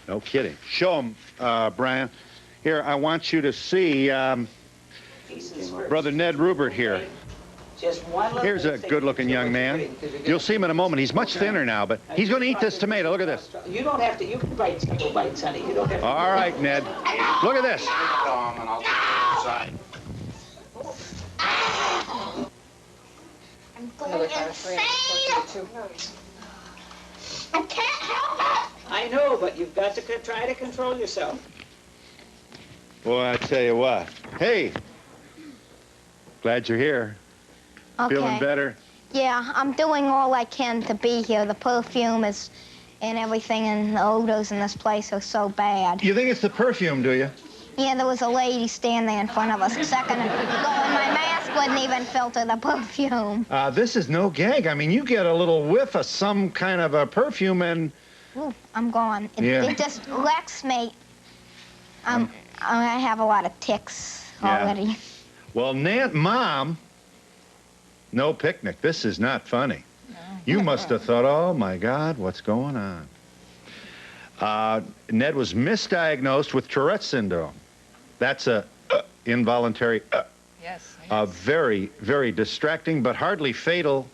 No kidding. Show him, Brian. Here, I want you to see Brother Ned Rubert here. Here's a good-looking young man. You'll see him in a moment. He's much thinner now, but he's going to eat this tomato. Look at this. You don't have to. You can bite, Sonny. You don't have to. All right, Ned. Look at this. I'm going insane. I can't help it. I know, but you've got to try to control yourself. Well, I tell you what. Hey, glad you're here. Okay. Feeling better? Yeah, I'm doing all I can to be here. The perfume is, and everything, and the odors in this place are so bad. You think it's the perfume, do you? Yeah, there was a lady standing there in front of us a second ago, and my mask wouldn't even filter the perfume. This is no gag. I mean, you get a little whiff of some kind of a perfume and... Ooh, I'm gone. Yeah. It just wrecks me. I have a lot of tics already. Well, Mom, no picnic. This is not funny. No. You must have thought, oh, my God, what's going on? Ned was misdiagnosed with Tourette's syndrome. That's a involuntary, Yes. very, very distracting, but hardly fatal.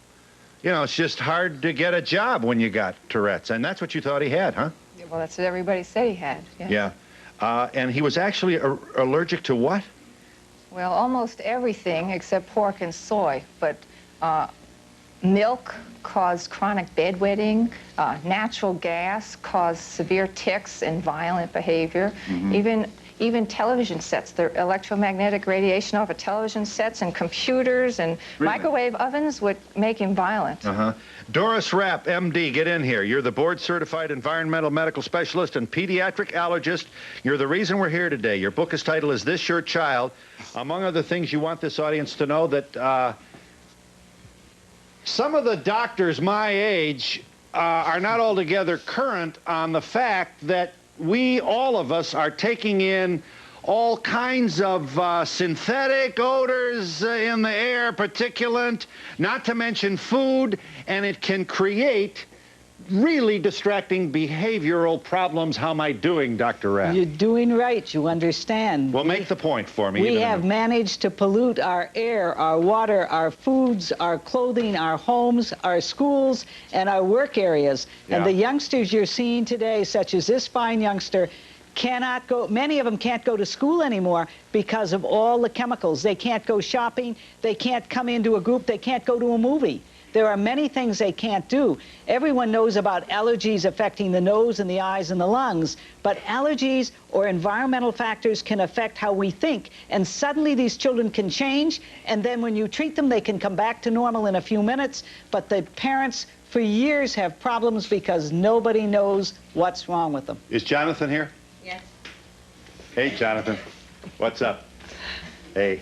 You know, it's just hard to get a job when you got Tourette's, and that's what you thought he had, huh? Well, that's what everybody said he had. Yeah. And he was actually allergic to what? Well, almost everything except pork and soy, but milk caused chronic bedwetting, natural gas caused severe tics and violent behavior, even television sets, the electromagnetic radiation off of television sets and computers and microwave ovens would make him violent. Doris Rapp, MD, get in here. You're the board-certified environmental medical specialist and pediatric allergist. You're the reason we're here today. Your book is titled, Is This Your Child? Among other things, you want this audience to know that some of the doctors my age are not altogether current on the fact that all of us, are taking in all kinds of synthetic odors in the air, particulate, not to mention food, and it can create really distracting behavioral problems. How am I doing, Dr. Rapp? You're doing right. You understand. Well, make the point for me. We have managed to pollute our air, our water, our foods, our clothing, our homes, our schools, and our work areas. Yeah. And the youngsters you're seeing today, such as this fine youngster, cannot go, many of them can't go to school anymore because of all the chemicals. They can't go shopping, they can't come into a group, they can't go to a movie. There are many things they can't do. Everyone knows about allergies affecting the nose and the eyes and the lungs, but allergies or environmental factors can affect how we think, and suddenly these children can change, and then when you treat them, they can come back to normal in a few minutes, but the parents for years have problems because nobody knows what's wrong with them. Is Jonathan here? Yes. Hey, Jonathan. What's up? Hey.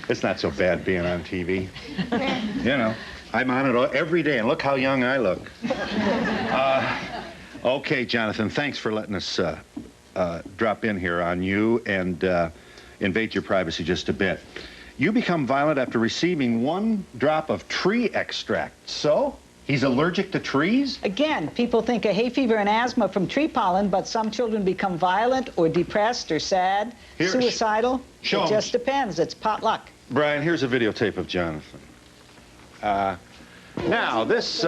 It's not so bad being on TV. You know. I'm on it every day, and look how young I look. Okay, Jonathan, thanks for letting us drop in here on you and invade your privacy just a bit. You become violent after receiving 1 drop of tree extract. So, he's allergic to trees? Again, people think of hay fever and asthma from tree pollen, but some children become violent or depressed or sad, suicidal. It just depends. It's potluck. Brian, here's a videotape of Jonathan. Now, this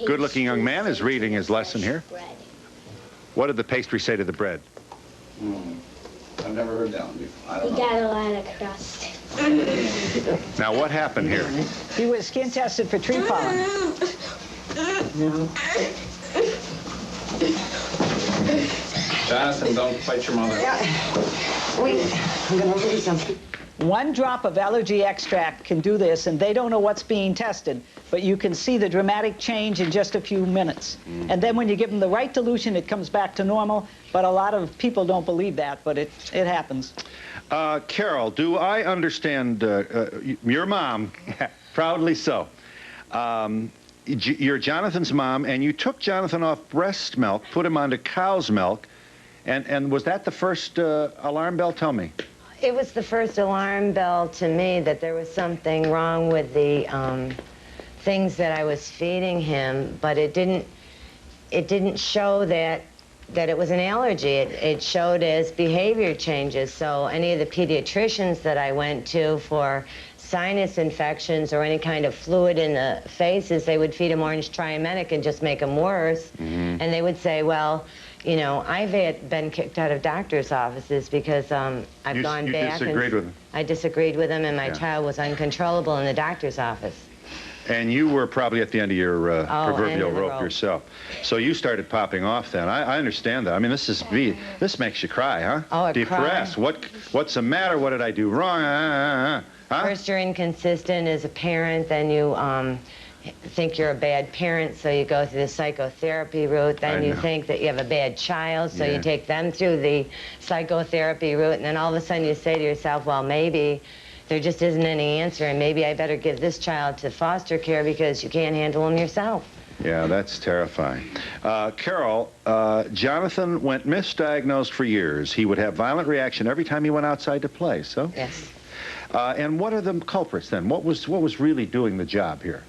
good-looking young man is reading his lesson here. What did the pastry say to the bread? I've never heard that one before. I don't know. Got a lot of crust. Now, what happened here? He was skin tested for tree pollen. Jonathan, don't fight your mother. Wait, I'm gonna read something. 1 drop of allergy extract can do this, and they don't know what's being tested, but you can see the dramatic change in just a few minutes. And then when you give them the right dilution, it comes back to normal, but a lot of people don't believe that, but it happens. Carol, do I understand, your mom, proudly so, you're Jonathan's mom, and you took Jonathan off breast milk, put him onto cow's milk, and was that the first alarm bell? Tell me. It was the first alarm bell to me that there was something wrong with the things that I was feeding him, but it didn't show that that it was an allergy. It showed as behavior changes. So any of the pediatricians that I went to for sinus infections or any kind of fluid in the faces, they would feed them orange triamenic and just make them worse. And they would say, well, you know, I've been kicked out of doctor's offices because I've gone back. You disagreed with them? I disagreed with them, and my child was uncontrollable in the doctor's office. And you were probably at the end of your proverbial end of the rope yourself. So you started popping off then. I understand that. I mean, this makes you cry, huh? Oh, I Depressed. cry. What's the matter? What did I do wrong? Huh? First, you're inconsistent as a parent, then you think you're a bad parent, so you go through the psychotherapy route. Then you think that you have a bad child, so you take them through the psychotherapy route, and then all of a sudden you say to yourself, well, maybe there just isn't any answer, and maybe I better give this child to foster care because you can't handle him yourself. Yeah, that's terrifying. Carol, Jonathan went misdiagnosed for years. He would have violent reaction every time he went outside to play, so? Yes. And what are the culprits then? What was really doing the job here?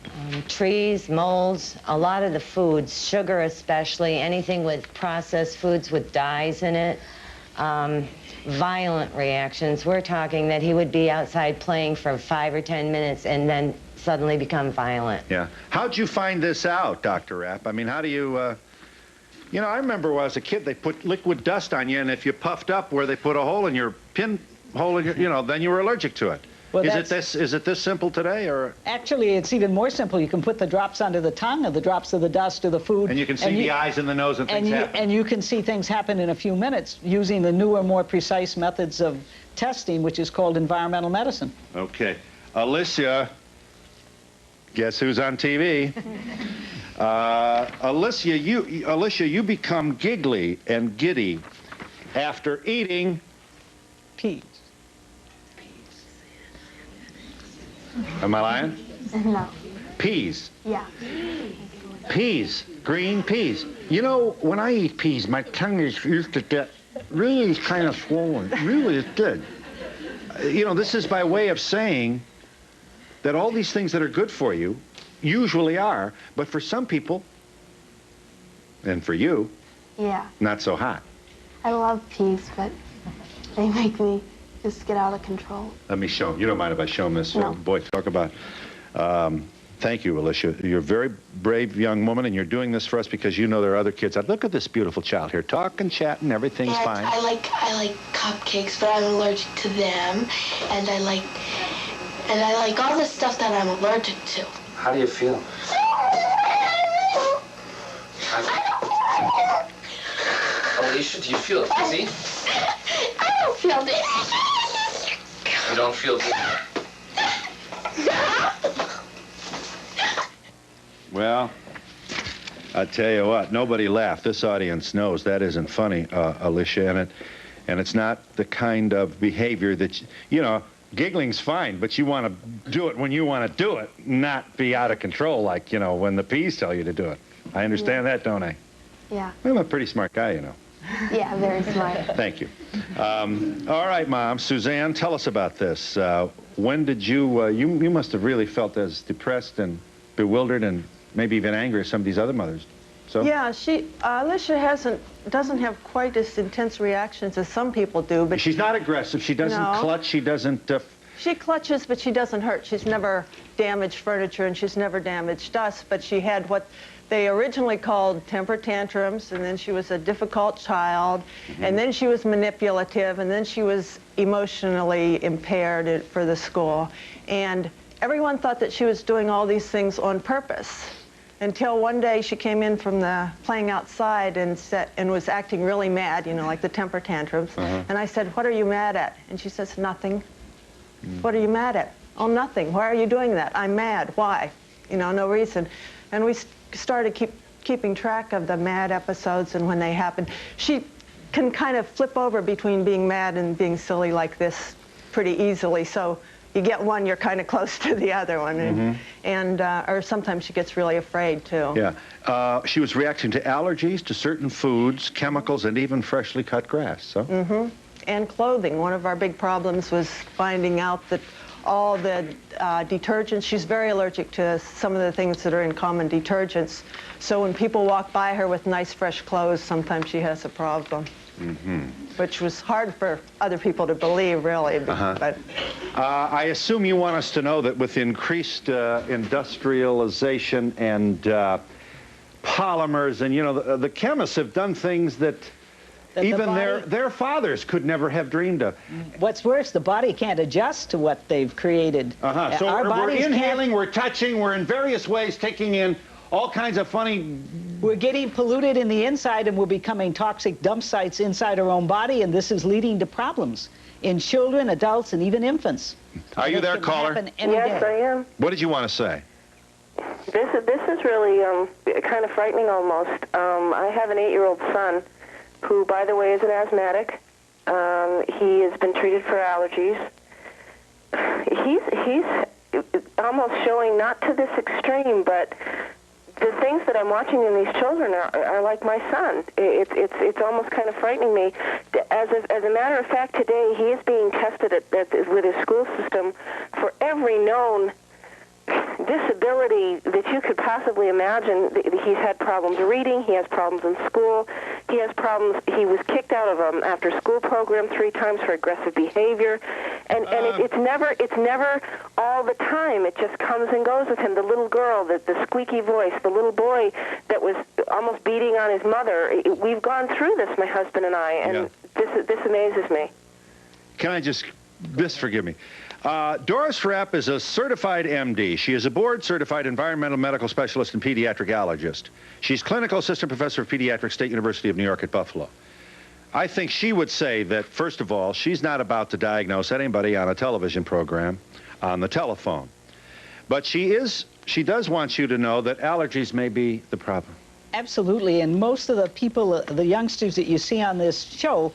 Trees, molds, a lot of the foods, sugar especially, anything with processed foods with dyes in it. Violent reactions. We're talking that he would be outside playing for 5 or 10 minutes and then suddenly become violent. Yeah. How'd you find this out, Dr. Rapp? I mean, how do you, you know, I remember when I was a kid, they put liquid dust on you, and if you puffed up where they put a hole in your pinhole, in your, you know, then you were allergic to it. Well, is it this simple today, or? Actually, it's even more simple. You can put the drops under the tongue, or the drops of the dust, or the food. And you can see the eyes and the nose and things happen. And you can see things happen in a few minutes using the newer, more precise methods of testing, which is called environmental medicine. Okay. Alicia, guess who's on TV? Alicia, you become giggly and giddy after eating Peas. Am I lying? No. Peas. Yeah. Peas. Green peas. You know, when I eat peas, my tongue used to get really kind of swollen. Really, it did. You know, this is by way of saying that all these things that are good for you usually are, but for some people, and for you, Yeah. not so hot. I love peas, but they make me just get out of control. Let me show him. You don't mind if I show him this? No. Boy, talk about... thank you, Alicia. You're a very brave young woman, and you're doing this for us because you know there are other kids. Look at this beautiful child here. Talking, chatting, everything's fine. I like cupcakes, but I'm allergic to them. And I like all the stuff that I'm allergic to. How do you feel? Alicia, do you feel dizzy? I don't feel dizzy. You don't feel dizzy? Well, I tell you what, nobody laughed. This audience knows that isn't funny, Alicia, and it's not the kind of behavior that, you know, giggling's fine, but you want to do it when you want to do it, not be out of control like, you know, when the peas tell you to do it. I understand that, don't I? Yeah. I'm a pretty smart guy, you know. Yeah, very smart. Thank you. All right, Mom. Suzanne, tell us about this. When did you, you must have really felt as depressed and bewildered and maybe even angry as some of these other mothers. So? Yeah, Alicia doesn't have quite as intense reactions as some people do, but she's not aggressive. She doesn't clutch. She doesn't. She clutches, but she doesn't hurt. She's never damaged furniture, and she's never damaged us. But she had what they originally called temper tantrums, and then she was a difficult child, and then she was manipulative, and then she was emotionally impaired for the school, and everyone thought that she was doing all these things on purpose. Until one day she came in from the playing outside and was acting really mad, you know, like the temper tantrums. And I said, "What are you mad at?" And she says, "Nothing." "What are you mad at?" "Oh, nothing." "Why are you doing that?" "I'm mad." "Why?" You know, no reason. And we started keeping track of the mad episodes and when they happen. She can kind of flip over between being mad and being silly like this pretty easily. So you get one, you're kind of close to the other one, or sometimes she gets really afraid too. Yeah, she was reacting to allergies, to certain foods, chemicals, and even freshly cut grass. So. And clothing. One of our big problems was finding out that all the detergents. She's very allergic to some of the things that are in common detergents. So when people walk by her with nice, fresh clothes, sometimes she has a problem. Which was hard for other people to believe, really. But I assume you want us to know that with increased industrialization and polymers, and, you know, the chemists have done things that even their fathers could never have dreamed of. What's worse, the body can't adjust to what they've created. So we're inhaling, we're touching, we're in various ways taking in all kinds of funny... We're getting polluted in the inside, and we're becoming toxic dump sites inside our own body, and this is leading to problems in children, adults, and even infants. Are you there, caller? Yes, I am. What did you want to say? This is really kind of frightening almost. I have an 8-year-old son who, by the way, is an asthmatic. He has been treated for allergies. He's almost showing, not to this extreme, but the things that I'm watching in these children are like my son. It's almost kind of frightening me. As a matter of fact, today he is being tested with his school system for every known disability that you could possibly imagine. He's had problems reading. He has problems in school. He has problems. He was kicked out of an after-school program 3 times for aggressive behavior, and it's never all the time. It just comes and goes with him. The little girl, the squeaky voice, the little boy that was almost beating on his mother. We've gone through this, my husband and I, and this amazes me. Can I just forgive me? Doris Rapp is a certified MD. She is a board-certified environmental medical specialist and pediatric allergist. She's clinical assistant professor of pediatrics, State University of New York at Buffalo. I think she would say that, first of all, she's not about to diagnose anybody on a television program on the telephone. But she does want you to know that allergies may be the problem. Absolutely, and most of the people, the youngsters that you see on this show,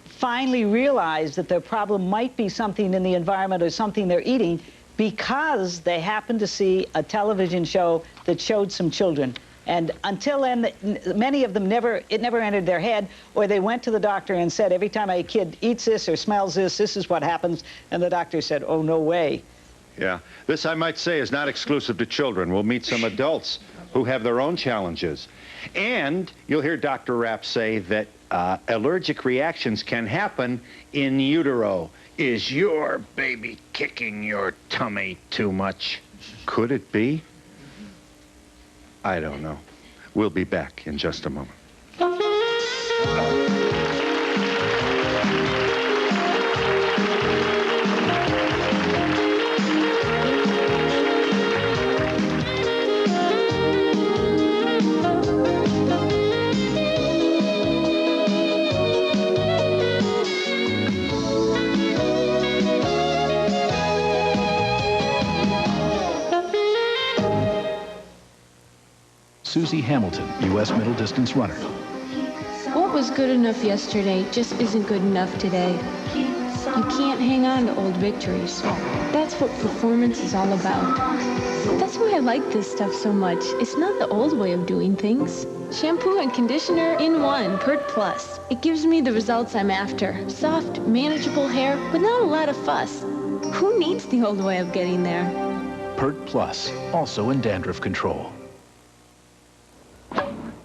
finally realize that their problem might be something in the environment or something they're eating because they happened to see a television show that showed some children. And until then, many of them it never entered their head, or they went to the doctor and said, every time a kid eats this or smells this, this is what happens. And the doctor said, oh, no way. Yeah, this, I might say, is not exclusive to children. We'll meet some adults who have their own challenges. And you'll hear Dr. Rapp say that allergic reactions can happen in utero. Is your baby kicking your tummy too much? Could it be? I don't know. We'll be back in just a moment. Susie Hamilton, U.S. middle distance runner. What was good enough yesterday just isn't good enough today. You can't hang on to old victories. That's what performance is all about. That's why I like this stuff so much. It's not the old way of doing things. Shampoo and conditioner in one, Pert Plus. It gives me the results I'm after. Soft, manageable hair without a lot of fuss. Who needs the old way of getting there? Pert Plus, also in dandruff control.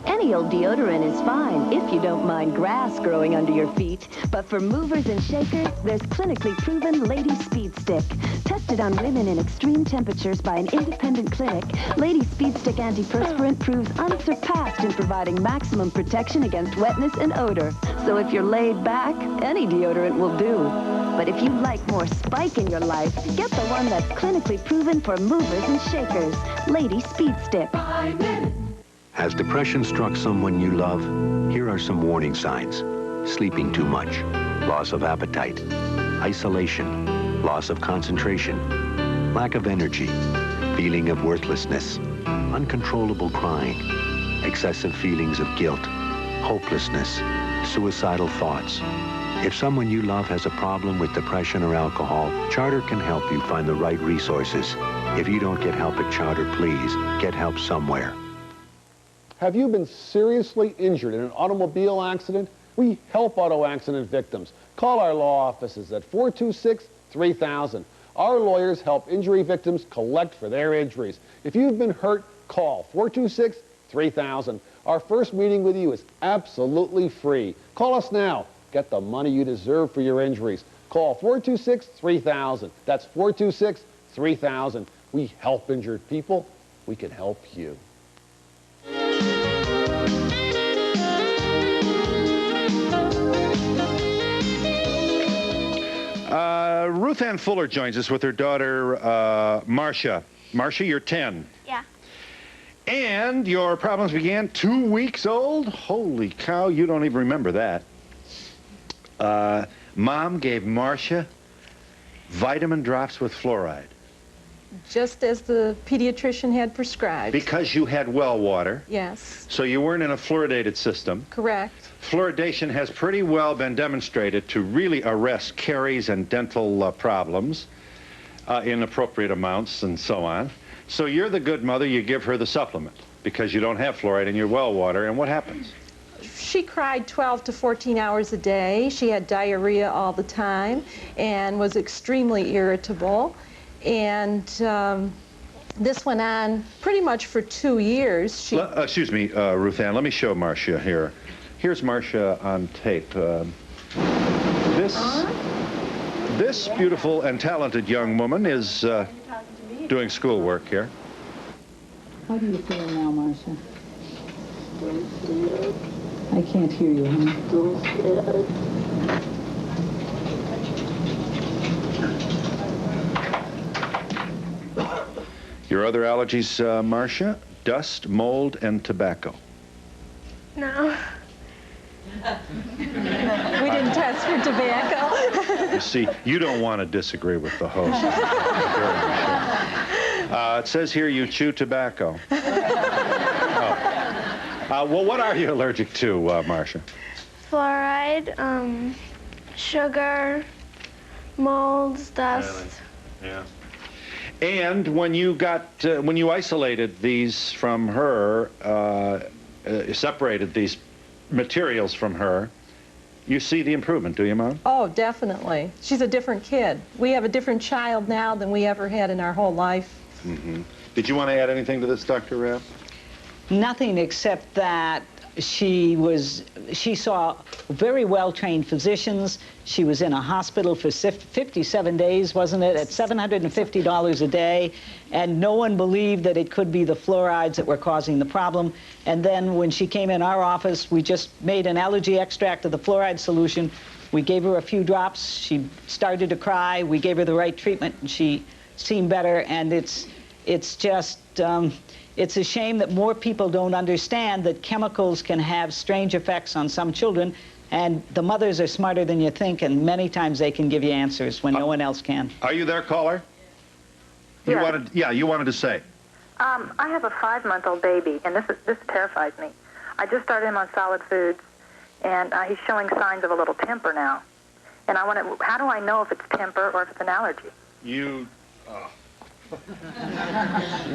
Any old deodorant is fine if you don't mind grass growing under your feet. But for movers and shakers, there's clinically proven Lady Speed Stick. Tested on women in extreme temperatures by an independent clinic, Lady Speed Stick antiperspirant proves unsurpassed in providing maximum protection against wetness and odor. So if you're laid back, any deodorant will do. But if you'd like more spike in your life, get the one that's clinically proven for movers and shakers, Lady Speed Stick. Has depression struck someone you love? Here are some warning signs. Sleeping too much, loss of appetite, isolation, loss of concentration, lack of energy, feeling of worthlessness, uncontrollable crying, excessive feelings of guilt, hopelessness, suicidal thoughts. If someone you love has a problem with depression or alcohol, Charter can help you find the right resources. If you don't get help at Charter, please get help somewhere. Have you been seriously injured in an automobile accident? We help auto accident victims. Call our law offices at 426-3000. Our lawyers help injury victims collect for their injuries. If you've been hurt, call 426-3000. Our first meeting with you is absolutely free. Call us now. Get the money you deserve for your injuries. Call 426-3000. That's 426-3000. We help injured people. We can help you. Ruth Ann Fuller joins us with her daughter, Marcia. Marcia, you're 10. Yeah. And your problems began 2 weeks old? Holy cow, you don't even remember that. Mom gave Marcia vitamin drops with fluoride. Just as the pediatrician had prescribed. Because you had well water. Yes. So you weren't in a fluoridated system. Correct. Fluoridation has pretty well been demonstrated to really arrest caries and dental problems in appropriate amounts and so on. So you're the good mother, you give her the supplement because you don't have fluoride in your well water, and what happens? She cried 12 to 14 hours a day. She had diarrhea all the time and was extremely irritable. And this went on pretty much for 2 years. Excuse me, Ruth Ann, let me show Marcia here. Here's Marcia on tape. This beautiful and talented young woman is doing schoolwork here. How do you feel now, Marcia? I can't hear you, honey. Your other allergies, Marcia? Dust, mold, and tobacco. No. We didn't test for tobacco. You see, you don't want to disagree with the host. It says here you chew tobacco. Well, what are you allergic to, Marcia? Fluoride, sugar, molds, dust. Yeah. And when you isolated these from her, separated these materials from her, you see the improvement, do you, Mom? Oh, definitely. She's a different kid. We have a different child now than we ever had in our whole life. Mm-hmm. Did you want to add anything to this, Dr. Rapp? Nothing except that she saw very well-trained physicians. She was in a hospital for 57 days, wasn't it, at $750 a day, and no one believed that it could be the fluorides that were causing the problem. And then when she came in our office, we just made an allergy extract of the fluoride solution. We gave her a few drops. She started to cry. We gave her the right treatment, and she seemed better. And it's just... it's a shame that more people don't understand that chemicals can have strange effects on some children, and the mothers are smarter than you think, and many times they can give you answers when no one else can. Are you there, caller? Yeah. You wanted to say. I have a 5-month-old baby, and this terrifies me. I just started him on solid foods, and he's showing signs of a little temper now. And how do I know if it's temper or if it's an allergy?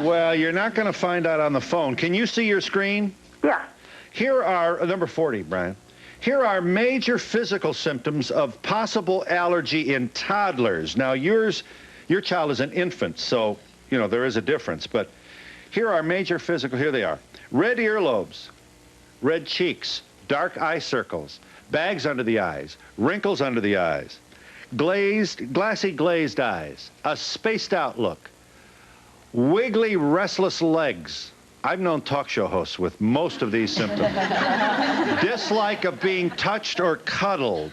Well, you're not going to find out on the phone. Can you see your screen? Yeah. Here are, number 40, Brian. Here are major physical symptoms of possible allergy in toddlers. Now, your child is an infant, so, you know, there is a difference. But here are major physical, here they are. Red earlobes, red cheeks, dark eye circles, bags under the eyes, wrinkles under the eyes, glassy glazed eyes, a spaced out look, wiggly, restless legs. I've known talk show hosts with most of these symptoms. Dislike of being touched or cuddled.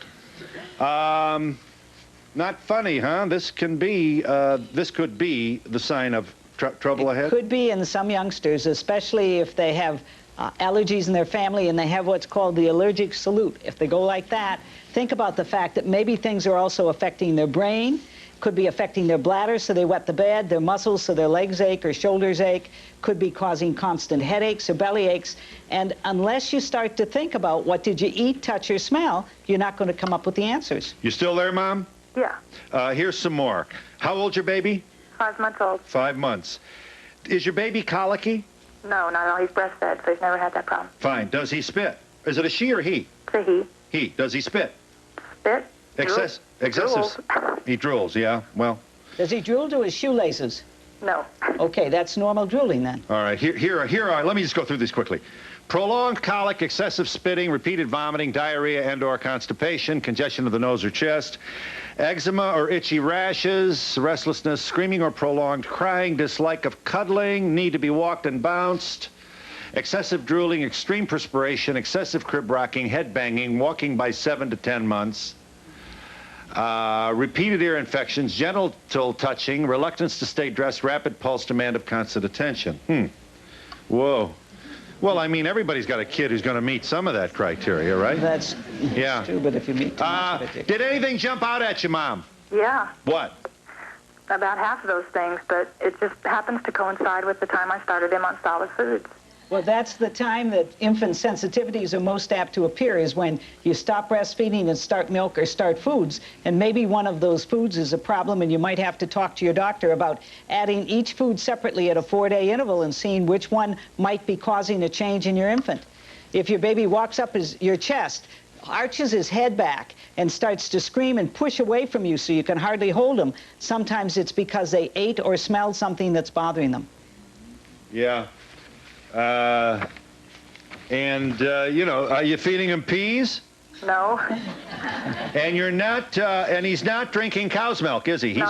Not funny, huh? This could be the sign of trouble ahead. It could be in some youngsters, especially if they have allergies in their family and they have what's called the allergic salute. If they go like that, think about the fact that maybe things are also affecting their brain, could be affecting their bladder, so they wet the bed, their muscles, so their legs ache or shoulders ache, could be causing constant headaches or belly aches. And unless you start to think about what did you eat, touch, or smell, you're not going to come up with the answers. You still there, Mom? Yeah. Here's some more. How old's your baby? 5 months old. 5 months. Is your baby colicky? No, not at all. He's breastfed, so he's never had that problem. Fine. Does he spit? Is it a she or he? It's a he. He. Does he spit? Spit? Excessive. Drools. He drools, yeah. Well, Does he drool to his shoelaces? No. Okay, that's normal drooling then. All right, here are, let me just go through these quickly. Prolonged colic, excessive spitting, repeated vomiting, diarrhea and/or constipation, congestion of the nose or chest, eczema or itchy rashes, restlessness, screaming or prolonged crying, dislike of cuddling, need to be walked and bounced, excessive drooling, extreme perspiration, excessive crib rocking, head banging, walking by 7 to 10 months, repeated ear infections, genital touching, reluctance to stay dressed, rapid pulse, demand of constant attention. Whoa. Well, I mean, everybody's got a kid who's going to meet some of that criteria, right? That's yeah. true, but if you meet too much of it, did anything jump out at you, Mom? Yeah. What? About half of those things, but it just happens to coincide with the time I started him on solid foods. well, that's the time that infant sensitivities are most apt to appear, is when you stop breastfeeding and start milk or start foods. And maybe one of those foods is a problem, and you might have to talk to your doctor about adding each food separately at a 4-day interval and seeing which one might be causing a change in your infant. If your baby walks up your chest, arches his head back, and starts to scream and push away from you so you can hardly hold him, sometimes it's because they ate or smelled something that's bothering them. Yeah. You know, are you feeding him peas? No. And you're not, and he's not drinking cow's milk, is he? He's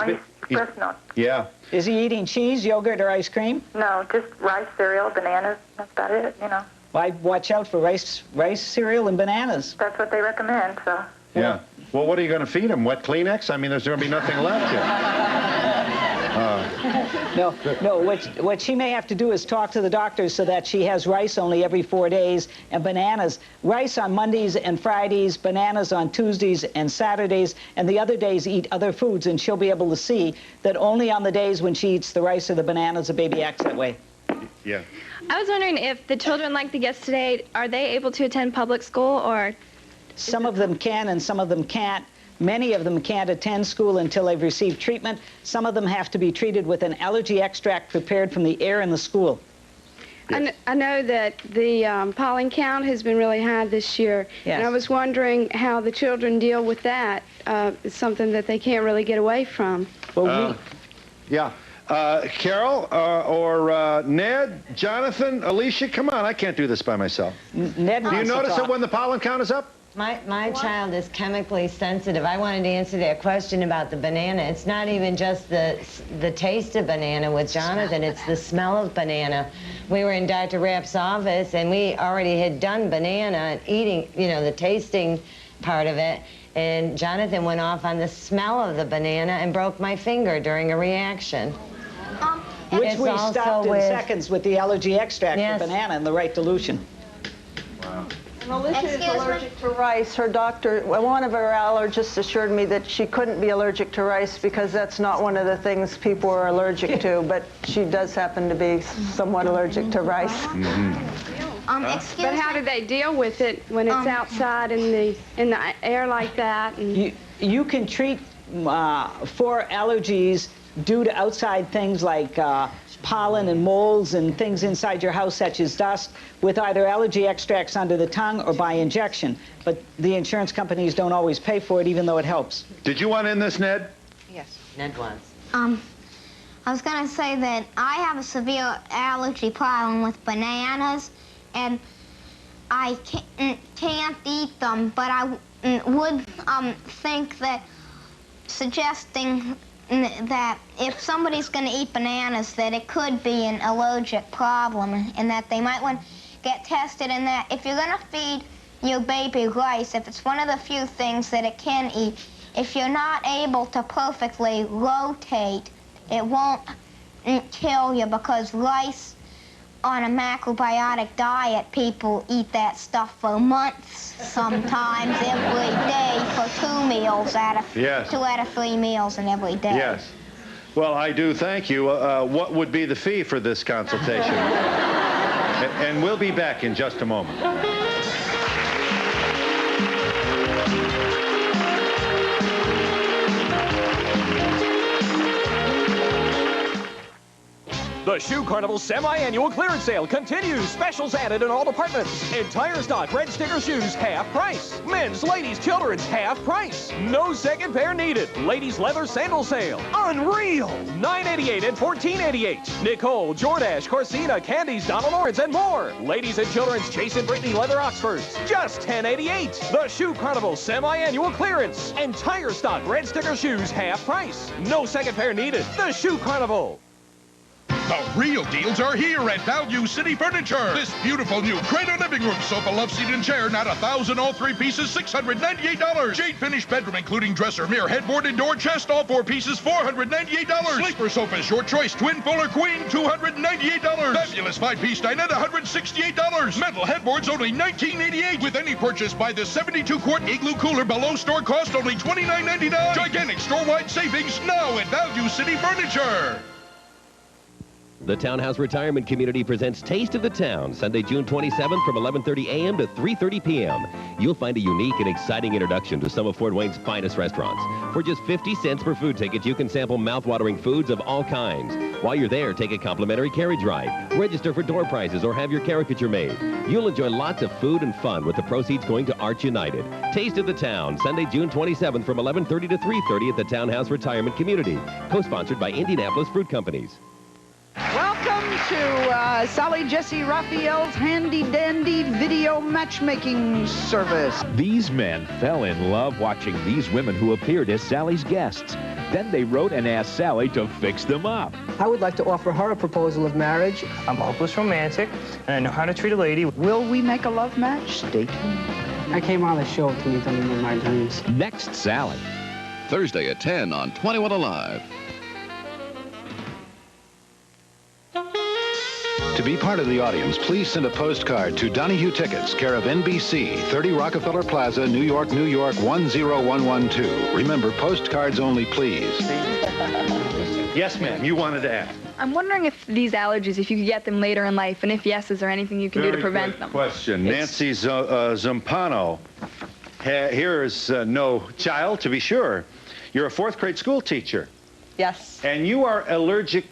breast milk. Yeah. Is he eating cheese, yogurt, or ice cream? No, just rice, cereal, bananas. That's about it, you know. Well, I'd watch out for rice, cereal, and bananas. That's what they recommend, so. Yeah. Well, what are you going to feed him? Wet Kleenex? I mean, there's going to be nothing left here. No, what she may have to do is talk to the doctor so that she has rice only every 4 days and bananas. Rice on Mondays and Fridays, bananas on Tuesdays and Saturdays, and the other days eat other foods, and she'll be able to see that only on the days when she eats the rice or the bananas, the baby acts that way. Yeah. I was wondering if the children like the guests today, are they able to attend public school, or? Some of them can and some of them can't. Many of them can't attend school until they've received treatment. Some of them have to be treated with an allergy extract prepared from the air in the school. I know that the pollen count has been really high this year, yes. And I was wondering how the children deal with that. It's something that they can't really get away from. Well, yeah. Carol or Ned, Jonathan, Alicia, come on, I can't do this by myself. Ned, do you notice it when the pollen count is up? My child is chemically sensitive. I wanted to answer that question about the banana. It's not even just the taste of banana with Jonathan, it's the smell of banana. We were in Dr. Rapp's office, and we already had done banana and eating, you know, the tasting part of it, and Jonathan went off on the smell of the banana and broke my finger during a reaction. Which we stopped in seconds with the allergy extract for banana in the right dilution. Wow. And Alicia is allergic to rice. Her doctor, one of her allergists assured me that she couldn't be allergic to rice because that's not one of the things people are allergic to, but she does happen to be somewhat allergic to rice. But how do they deal with it when it's outside in the air like that? And you can treat for allergies due to outside things like pollen and molds and things inside your house such as dust with either allergy extracts under the tongue or by injection. But the insurance companies don't always pay for it, even though it helps. Did you want in this, Ned? Yes, Ned wants. I was going to say that I have a severe allergy problem with bananas, and I can't eat them, but I would think that suggesting that if somebody's going to eat bananas, that it could be an allergic problem, and that they might want to get tested, and that if you're going to feed your baby rice, if it's one of the few things that it can eat, if you're not able to perfectly rotate, it won't kill you, because rice on a macrobiotic diet, people eat that stuff for months, sometimes every day for 2 meals out of 2 out of 3 meals in every day. Yes. Well, I do thank you. What would be the fee for this consultation? And we'll be back in just a moment. The Shoe Carnival semi-annual clearance sale continues. Specials added in all departments. Entire stock red sticker shoes, half price. Men's, ladies, children's, half price. No second pair needed. Ladies' leather sandal sale. Unreal! $9.88 and $14.88. Nicole, Jordache, Corsina, Candies, Donald Lawrence, and more. Ladies and children's Chase and Brittany leather Oxfords. Just $10.88. The Shoe Carnival semi-annual clearance. Entire stock red sticker shoes, half price. No second pair needed. The Shoe Carnival. The real deals are here at Value City Furniture. This beautiful new Cradle living room sofa, love seat, and chair, not $1,000, all 3 pieces, $698. Jade finish bedroom, including dresser, mirror, headboard, and door chest, all 4 pieces, $498. Sleeper sofas, your choice, twin, full, or queen, $298. Fabulous 5-piece dinette, $168. Metal headboards, only $19.88. With any purchase, buy the 72-quart Igloo cooler below store cost, only $29.99. Gigantic store-wide savings now at Value City Furniture. The Townhouse Retirement Community presents Taste of the Town, Sunday, June 27th from 11:30 a.m. to 3:30 p.m. You'll find a unique and exciting introduction to some of Fort Wayne's finest restaurants. For just 50 cents per food ticket, you can sample mouth-watering foods of all kinds. While you're there, take a complimentary carriage ride, register for door prizes, or have your caricature made. You'll enjoy lots of food and fun with the proceeds going to Arch United. Taste of the Town, Sunday, June 27th from 11:30 to 3:30 at the Townhouse Retirement Community. Co-sponsored by Indianapolis Fruit Companies. Welcome to Sally Jesse Raphael's handy-dandy video matchmaking service. These men fell in love watching these women who appeared as Sally's guests. Then they wrote and asked Sally to fix them up. I would like to offer her a proposal of marriage. I'm a hopeless romantic, and I know how to treat a lady. Will we make a love match? Stay tuned. I came on the show to meet them in my dreams. Next, Sally. Thursday at 10 on 21 Alive. To be part of the audience, please send a postcard to Donahue Tickets, care of NBC, 30 Rockefeller Plaza, New York, New York, 10112. Remember, postcards only, please. Yes, ma'am. You wanted to ask. I'm wondering if these allergies, if you could get them later in life, and if yes, is there anything you can do to prevent them? Question. Nancy Zumpano. Here is no child, to be sure. You're a 4th grade school teacher. Yes. And you are allergic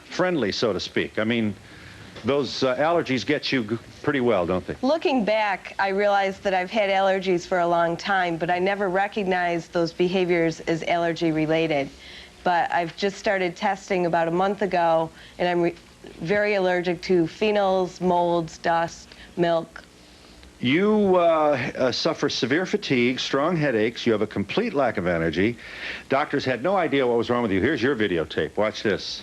friendly, so to speak. I mean, those allergies get you pretty well, don't they? Looking back, I realized that I've had allergies for a long time, but I never recognized those behaviors as allergy related. But I've just started testing about a month ago, and I'm very allergic to phenols, molds, dust, milk. You suffer severe fatigue, strong headaches. You have a complete lack of energy. Doctors had no idea what was wrong with you. Here's your videotape. Watch this.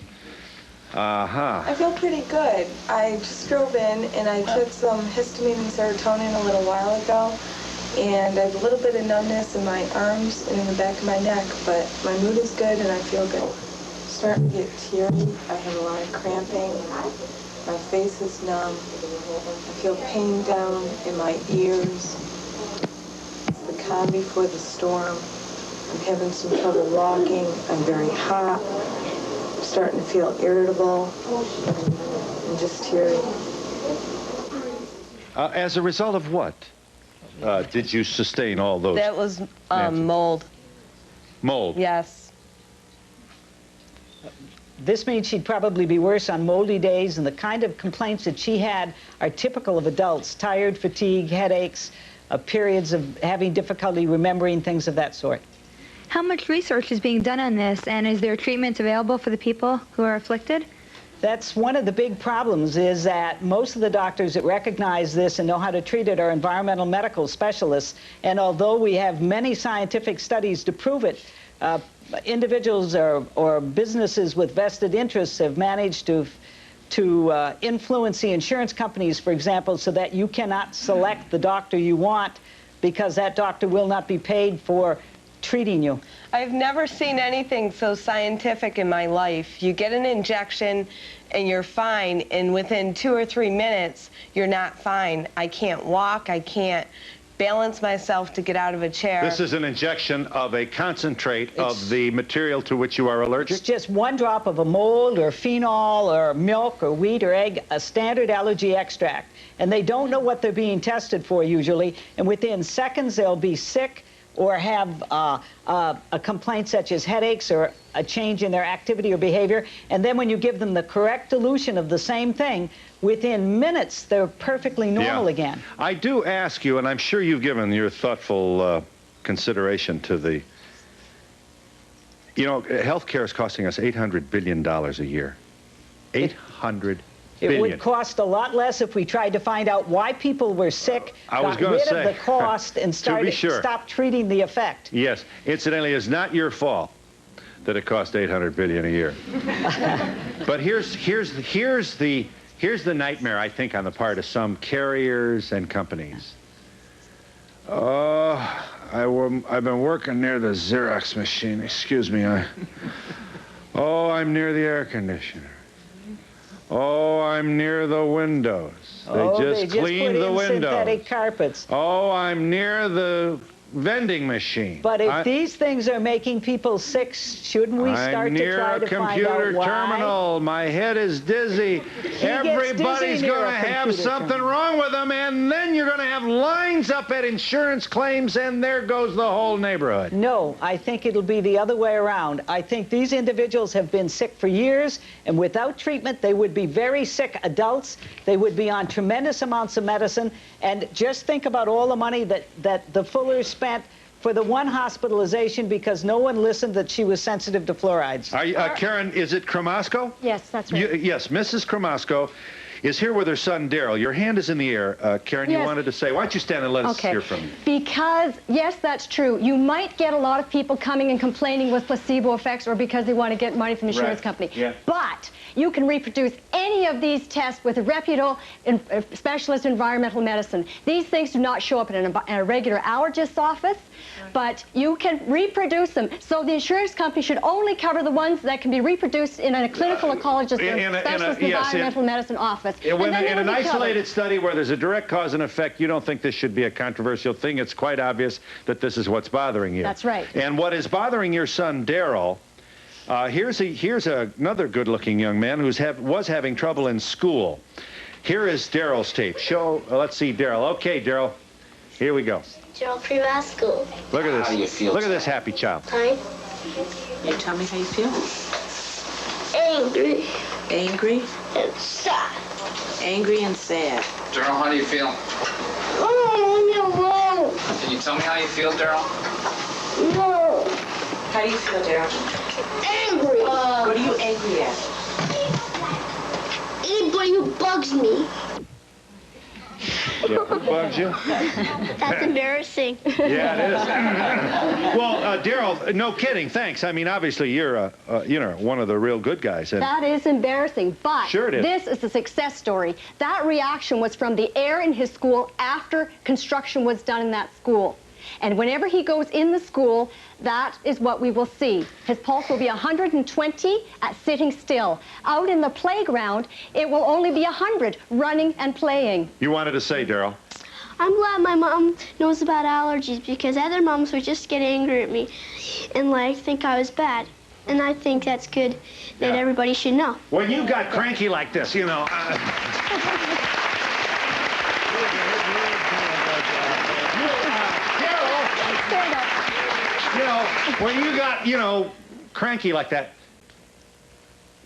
I feel pretty good. I just drove in and I took some histamine and serotonin a little while ago, and I have a little bit of numbness in my arms and in the back of my neck, but my mood is good and I feel good. I'm starting to get teary. I have a lot of cramping. My face is numb. I feel pain down in my ears. It's the calm before the storm. I'm having some trouble walking. I'm very hot. I'm starting to feel irritable and just teary. As a result of what did you sustain all those? That was mold. Mold? Yes. This means she'd probably be worse on moldy days, and the kind of complaints that she had are typical of adults: tired, fatigue, headaches, periods of having difficulty remembering, things of that sort. How much research is being done on this, and is there treatment available for the people who are afflicted? That's one of the big problems, is that most of the doctors that recognize this and know how to treat it are environmental medical specialists, and although we have many scientific studies to prove it, individuals or businesses with vested interests have managed to influence the insurance companies, for example, so that you cannot select the doctor you want because that doctor will not be paid for treating you. I've never seen anything so scientific in my life. You get an injection and you're fine, and within 2 or 3 minutes, you're not fine. I can't walk, I can't balance myself to get out of a chair. This is an injection of a concentrate of the material to which you are allergic? It's just 1 drop of a mold or phenol or milk or wheat or egg, a standard allergy extract. And they don't know what they're being tested for usually, and within seconds they'll be sick or have a complaint such as headaches or a change in their activity or behavior, and then when you give them the correct dilution of the same thing, within minutes they're perfectly normal again. I do ask you, and I'm sure you've given your thoughtful consideration to the, you know, healthcare is costing us $800 billion a year. $800 billion. It would cost a lot less if we tried to find out why people were sick, got rid of the cost, and stopped treating the effect. Yes. Incidentally, it's not your fault that it cost $800 billion a year. But here's the nightmare, I think, on the part of some carriers and companies. Oh, I've been working near the Xerox machine. Excuse me. Oh, I'm near the air conditioner. Oh, I'm near the windows. They just cleaned the windows. Synthetic carpets. Oh, I'm near the vending machine. But if these things are making people sick, shouldn't we start to try to find out why? I'm near a computer terminal. My head is dizzy. Everybody's going to have something wrong with them, and then you're going to have lines up at insurance claims, and there goes the whole neighborhood. No, I think it'll be the other way around. I think these individuals have been sick for years, and without treatment, they would be very sick adults. They would be on tremendous amounts of medicine, and just think about all the money that the Fullers spent for the one hospitalization because no one listened that she was sensitive to fluorides. Karen, is it Cremasco? Yes, that's right. Yes, Mrs. Cremasco is here with her son, Daryl. Your hand is in the air. Karen, you wanted to say, why don't you stand and let us hear from you? Because, yes, that's true. You might get a lot of people coming and complaining with placebo effects or because they want to get money from the insurance company. Yeah. But you can reproduce any of these tests with a reputable specialist in environmental medicine. These things do not show up in a regular allergist's office, but you can reproduce them. So the insurance company should only cover the ones that can be reproduced in a clinical ecologist or specialist environmental medicine office. In an isolated study where there's a direct cause and effect, you don't think this should be a controversial thing. It's quite obvious that this is what's bothering you. That's right. And what is bothering your son, Daryl, here's another good-looking young man who was having trouble in school. Here is Daryl's tape. Let's see Daryl. Okay, Daryl, here we go. Daryl Cremasco. Look at this. How do you feel Look at this happy child. Hi. You tell me how you feel. Angry. Angry? And sad. Angry and sad. Daryl, how do you feel? Oh, leave me alone. Can you tell me how you feel, Daryl? No. How do you feel, Daryl? Angry. What are you angry at? Anybody who bugs me. Yeah, who bugs you? That's embarrassing. Yeah, it is. Well, Daryl, no kidding. Thanks. I mean, obviously, you're, one of the real good guys. And that is embarrassing, but sure it is. This is a success story. That reaction was from the air in his school after construction was done in that school. And whenever he goes in the school, that is what we will see. His pulse will be 120 at sitting still. Out in the playground, it will only be 100 running and playing. You wanted to say, Daryl? I'm glad my mom knows about allergies because other moms would just get angry at me and think I was bad. And I think that's good that everybody should know. When you got cranky like this, when you got, cranky like that,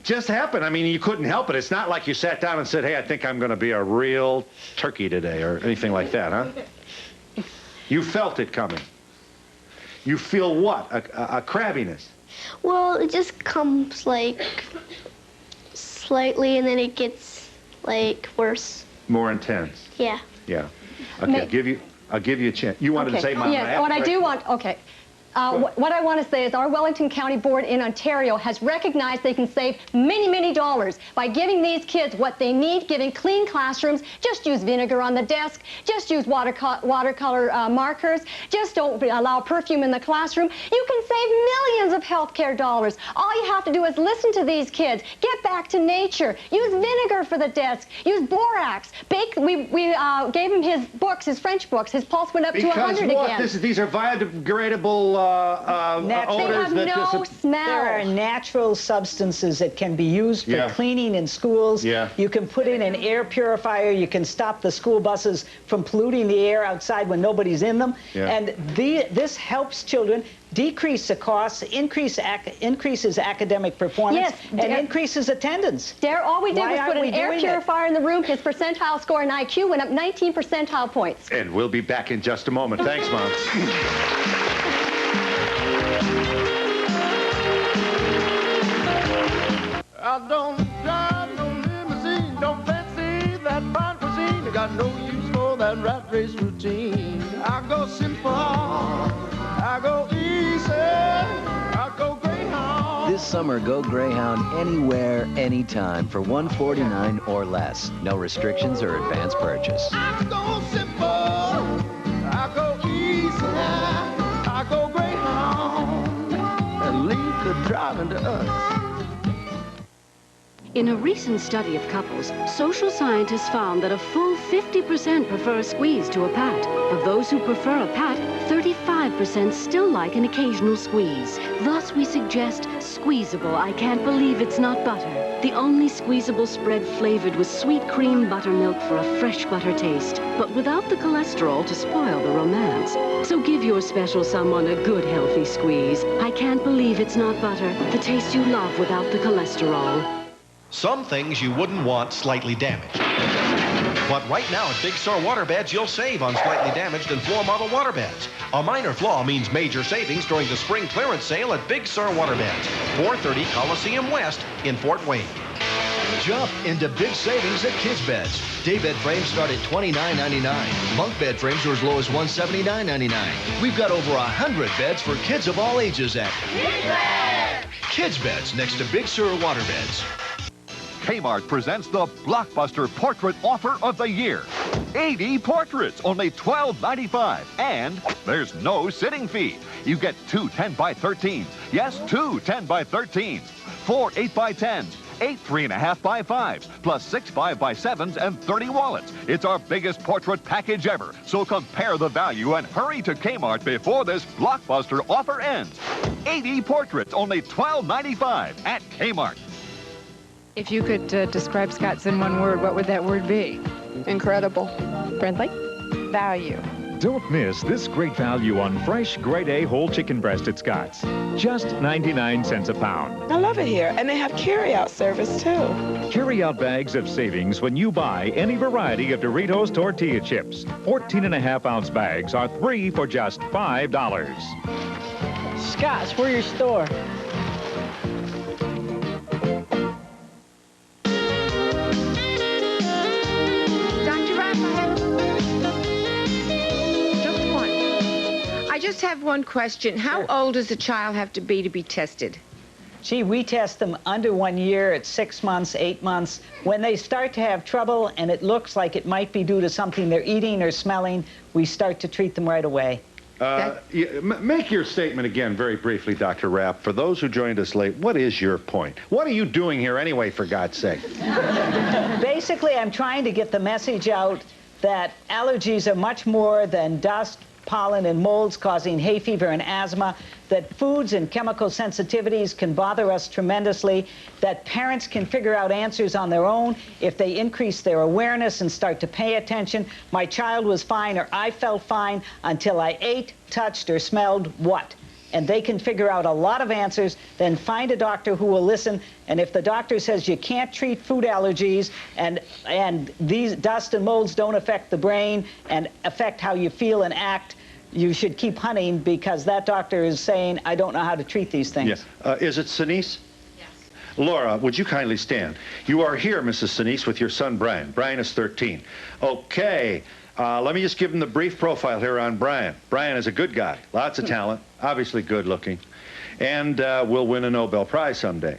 just happened. I mean, you couldn't help it. It's not like you sat down and said, hey, I think I'm going to be a real turkey today or anything like that, huh? You felt it coming. You feel what? A crabbiness? Well, it just comes slightly and then it gets worse. More intense? Yeah. Yeah. Okay, I'll give you a chance. You wanted to say, Mom? Yes, what I do want, what I want to say is our Wellington County Board in Ontario has recognized they can save many, many dollars by giving these kids what they need, giving clean classrooms. Just use vinegar on the desk. Just use watercolor markers. Just don't allow perfume in the classroom. You can save millions of healthcare dollars. All you have to do is listen to these kids. Get back to nature. Use vinegar for the desk. Use borax. We gave him his books, his French books. His pulse went up to 100 again. These are biodegradable odors that no smell. There are natural substances that can be used for Yeah. cleaning in schools. Yeah. You can put in an air purifier. You can stop the school buses from polluting the air outside when nobody's in them. Yeah. And this helps children decrease the costs, increases academic performance, Yes, and increases attendance. Dare, all we did Why was put aren't an we air doing it? purifier in the room. His percentile score in IQ went up 19 percentile points. And we'll be back in just a moment. Thanks, Mom. I don't drive no limousine, don't fancy that fine cuisine. I got no use for that rat race routine. I go simple, I go easy, I go Greyhound. This summer, go Greyhound anywhere, anytime for $149 or less. No restrictions or advance purchase. I go simple, I go easy, I go Greyhound, and leave the driving to us. In a recent study of couples, social scientists found that a full 50% prefer a squeeze to a pat. Of those who prefer a pat, 35% still like an occasional squeeze. Thus, we suggest Squeezable I Can't Believe It's Not Butter. The only squeezable spread flavored with sweet cream buttermilk for a fresh butter taste, but without the cholesterol to spoil the romance. So give your special someone a good, healthy squeeze. I Can't Believe It's Not Butter, the taste you love without the cholesterol. Some things you wouldn't want slightly damaged. But right now at Big Sur Waterbeds, you'll save on slightly damaged and floor model waterbeds. A minor flaw means major savings during the spring clearance sale at Big Sur Waterbeds, 430 Coliseum West in Fort Wayne. Jump into big savings at Kids Beds. Daybed frames start at $29.99. Bunk bed frames are as low as $179.99. We've got over 100 beds for kids of all ages at Kids Beds. Kids Beds next to Big Sur Waterbeds. Kmart presents the Blockbuster Portrait Offer of the Year. 80 portraits, only $12.95. And there's no sitting fee. You get 2 10x13s. Yes, 2 10x13s. 4 8x10s. 8 3.5x5s, plus 6 5x7s and 30 wallets. It's our biggest portrait package ever. So compare the value and hurry to Kmart before this Blockbuster offer ends. 80 portraits, only $12.95 at Kmart. If you could describe Scott's in one word, what would that word be? Incredible. Friendly. Value. Don't miss this great value on fresh grade A whole chicken breast at Scott's. Just 99 cents a pound. I love it here. And they have carry-out service, too. Carry-out bags of savings when you buy any variety of Doritos tortilla chips. 14.5-ounce bags are 3 for just $5. Scott's, we're your store. I just have one question. How old does a child have to be tested? Gee, we test them under 1 year at 6 months, 8 months. When they start to have trouble and it looks like it might be due to something they're eating or smelling, we start to treat them right away. Make your statement again very briefly, Dr. Rapp. For those who joined us late, what is your point? What are you doing here anyway, for God's sake? Basically, I'm trying to get the message out that allergies are much more than dust, pollen, and molds causing hay fever and asthma, that foods and chemical sensitivities can bother us tremendously, that parents can figure out answers on their own if they increase their awareness and start to pay attention. My child was fine, or I felt fine, until I ate, touched, or smelled what? And they can figure out a lot of answers, then find a doctor who will listen. And if the doctor says you can't treat food allergies and these dust and molds don't affect the brain and affect how you feel and act, you should keep hunting, because that doctor is saying, I don't know how to treat these things. Yes. Is it Sinise? Yes. Laura, would you kindly stand? You are here, Mrs. Sinise, with your son, Brian. Brian is 13. Okay. Let me just give him the brief profile here on Brian. Brian is a good guy, lots of talent, obviously good looking, and will win a Nobel Prize someday.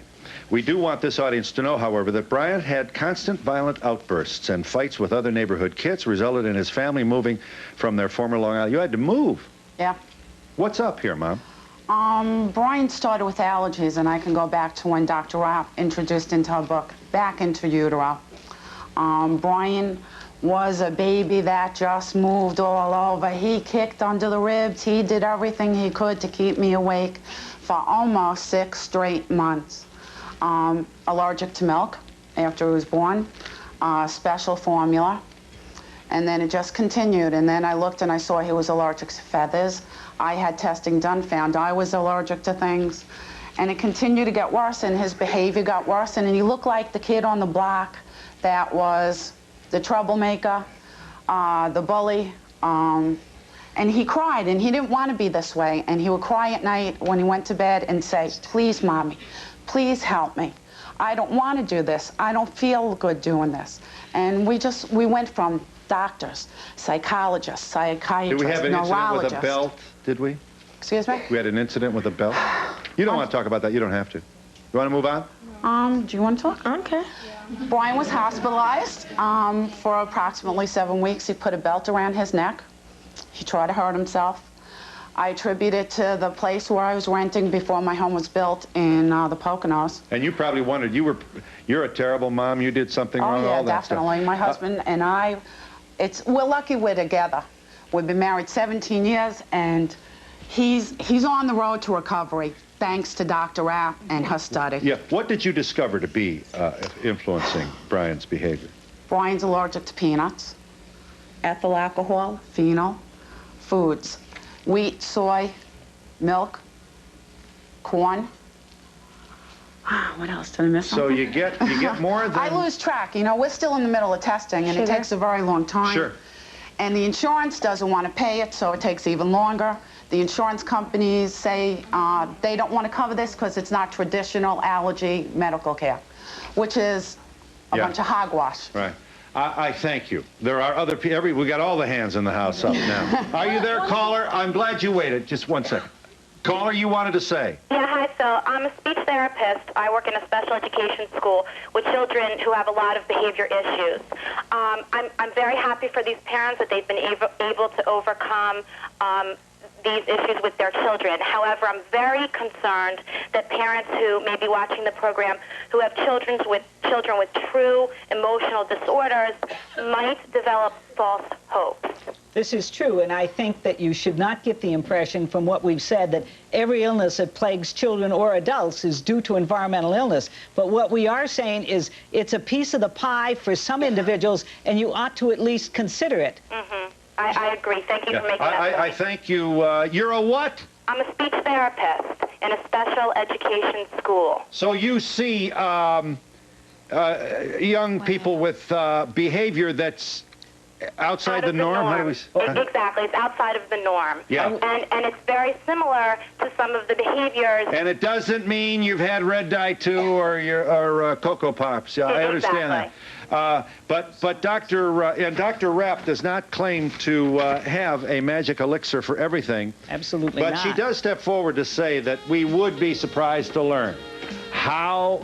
We do want this audience to know, however, that Brian had constant violent outbursts and fights with other neighborhood kids resulted in his family moving from their former Long Island. You had to move. Yeah. What's up here, Mom? Brian started with allergies, and I can go back to when Dr. Rapp introduced into her book, Back into Utero. Brian was a baby that just moved all over. He kicked under the ribs. He did everything he could to keep me awake for almost 6 straight months. Allergic to milk after he was born, special formula. And then it just continued. And then I looked and I saw he was allergic to feathers. I had testing done, found I was allergic to things. And it continued to get worse, and his behavior got worse. And he looked like the kid on the block that was the troublemaker, the bully. And he cried, and he didn't want to be this way. And he would cry at night when he went to bed and say, please, Mommy, please help me. I don't want to do this. I don't feel good doing this. And we went from doctors, psychologists, psychiatrists, Did we have an incident with a neurologists. belt, did we? Excuse me? We had an incident with a belt? You don't want to talk about that. You don't have to. You want to move on? Do you want to talk? Okay. Brian was hospitalized for approximately 7 weeks. He put a belt around his neck. He tried to hurt himself. I attribute it to the place where I was renting before my home was built in the Poconos. And you probably wondered, you're a terrible mom, you did something wrong, all that stuff. Definitely. My husband and I, we're lucky we're together. We've been married 17 years, and he's on the road to recovery, thanks to Dr. Rapp and her study. Yeah. What did you discover to be influencing Brian's behavior? Brian's allergic to peanuts, ethyl alcohol, phenol, foods, wheat, soy, milk, corn. What else did I miss? So you get more than... I lose track. You know, we're still in the middle of testing, and it takes a very long time. Sure. And the insurance doesn't want to pay it, so it takes even longer. The insurance companies say they don't want to cover this because it's not traditional allergy medical care, which is a bunch of hogwash. Right. I thank you. There are other people. We got all the hands in the house up now. Are you there, caller? I'm glad you waited. Just 1 second. Caller, you wanted to say. Yeah, hi, Phil. I'm a speech therapist. I work in a special education school with children who have a lot of behavior issues. I'm very happy for these parents that they've been able to overcome these issues with their children. However, I'm very concerned that parents who may be watching the program who have children with true emotional disorders might develop false hopes. This is true, and I think that you should not get the impression from what we've said that every illness that plagues children or adults is due to environmental illness. But what we are saying is it's a piece of the pie for some individuals, and you ought to at least consider it. Mm-hmm. I agree. Thank you for making that point. I thank you. You're a what? I'm a speech therapist in a special education school. So you see young people with behavior that's outside the norm? How do we... Exactly. It's outside of the norm. Yeah. And it's very similar to some of the behaviors. And it doesn't mean you've had red dye too or Cocoa Pops. Yeah, I understand that. But Dr. Rapp does not claim to have a magic elixir for everything. Absolutely not. not. But she does step forward to say that we would be surprised to learn how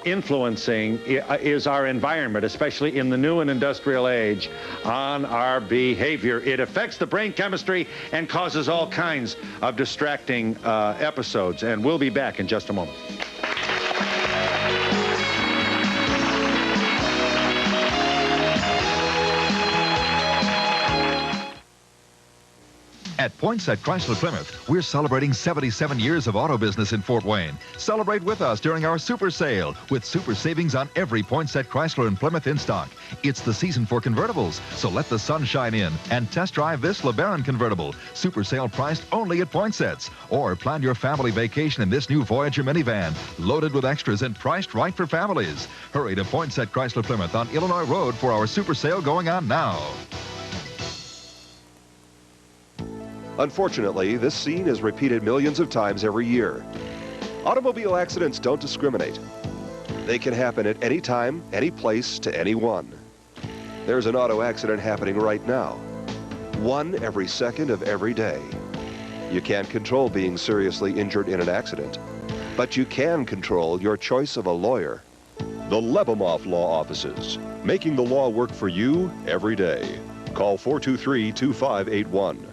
influencing is our environment, especially in the new and industrial age, on our behavior. It affects the brain chemistry and causes all kinds of distracting episodes. And we'll be back in just a moment. At Poinsett Chrysler Plymouth, we're celebrating 77 years of auto business in Fort Wayne. Celebrate with us during our super sale with super savings on every Poinsett Chrysler and Plymouth in stock. It's the season for convertibles, so let the sun shine in and test drive this LeBaron convertible. Super sale priced only at Poinset's. Or plan your family vacation in this new Voyager minivan, loaded with extras and priced right for families. Hurry to Poinsett Chrysler Plymouth on Illinois Road for our super sale going on now. Unfortunately, this scene is repeated millions of times every year. Automobile accidents don't discriminate. They can happen at any time, any place, to anyone. There's an auto accident happening right now. 1 every second of every day. You can't control being seriously injured in an accident, but you can control your choice of a lawyer. The Lebemoff Law Offices, making the law work for you every day. Call 423-2581.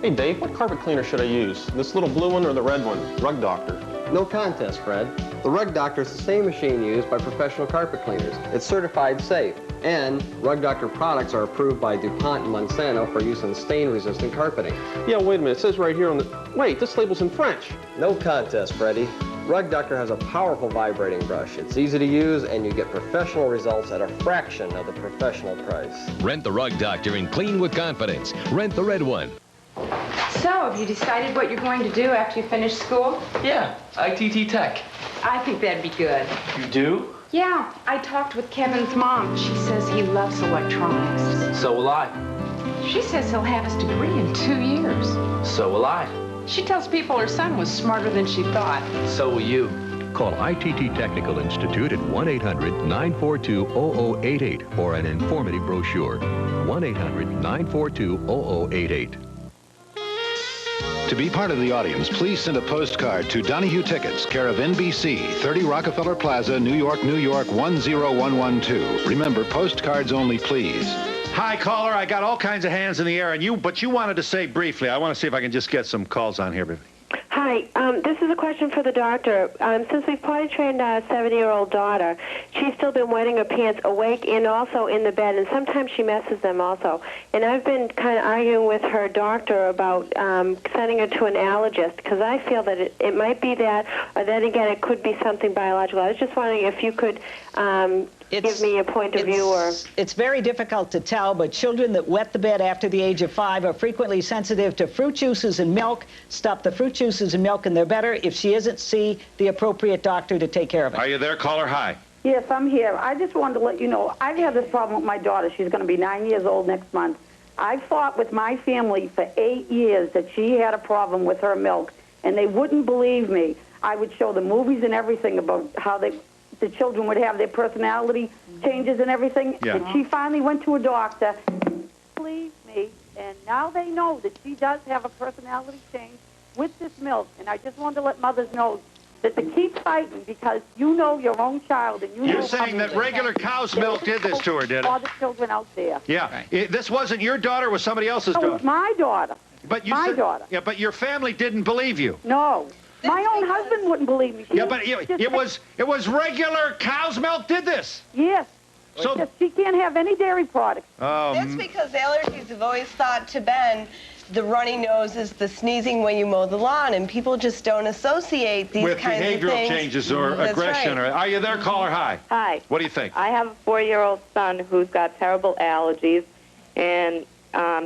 Hey, Dave, what carpet cleaner should I use? This little blue one or the red one? Rug Doctor. No contest, Fred. The Rug Doctor is the same machine used by professional carpet cleaners. It's certified safe, and Rug Doctor products are approved by DuPont and Monsanto for use in stain-resistant carpeting. Yeah, wait a minute. It says right here on the... Wait, this label's in French. No contest, Freddie. Rug Doctor has a powerful vibrating brush. It's easy to use, and you get professional results at a fraction of the professional price. Rent the Rug Doctor and clean with confidence. Rent the red one. So, have you decided what you're going to do after you finish school? Yeah, ITT Tech. I think that'd be good. You do? Yeah, I talked with Kevin's mom. She says he loves electronics. So will I. She says he'll have his degree in 2 years. So will I. She tells people her son was smarter than she thought. So will you. Call ITT Technical Institute at 1-800-942-0088 for an informative brochure. 1-800-942-0088. To be part of the audience, please send a postcard to Donahue Tickets, care of NBC, 30 Rockefeller Plaza, New York, New York, 10112. Remember, postcards only, please. Hi, caller. I got all kinds of hands in the air, but you wanted to say briefly. I want to see if I can just get some calls on here. Hi, this is a question for the doctor. Since we've potty trained our 7-year-old daughter, she's still been wetting her pants awake and also in the bed, and sometimes she messes them also. And I've been kind of arguing with her doctor about sending her to an allergist because I feel that it might be that, or then again, it could be something biological. I was just wondering if you could give me a point of view. Or It's very difficult to tell, but children that wet the bed after the age of 5 are frequently sensitive to fruit juices and milk. Stop the fruit juices and milk and they're better. If she isn't, see the appropriate doctor to take care of it. Are you there, caller? Hi. Yes, I'm here. I just wanted to let you know, I've had this problem with my daughter. She's going to be 9 years old next month. I fought with my family for 8 years that she had a problem with her milk, and they wouldn't believe me. I would show the movies and everything about how the children would have their personality changes and everything. Yeah. And she finally went to a doctor. Believe me, and now they know that she does have a personality change with this milk. And I just wanted to let mothers know that to keep fighting because you know your own child and you know... You're saying that regular cow's milk did this to her, did it? All the children out there. Yeah. This wasn't your daughter, it was somebody else's No, daughter. it was my daughter. But you my said, daughter. Yeah, but your family didn't believe you. No. My own husband wouldn't believe me. Yeah, but it was regular cow's milk did this. Yes. So just, she can't have any dairy products. That's because allergies have always thought to Ben the runny nose is the sneezing when you mow the lawn, and people just don't associate these with kinds of things. behavioral changes or That's aggression. right. Are you there, caller? Hi. Hi. What do you think? I have a 4-year-old son who's got terrible allergies and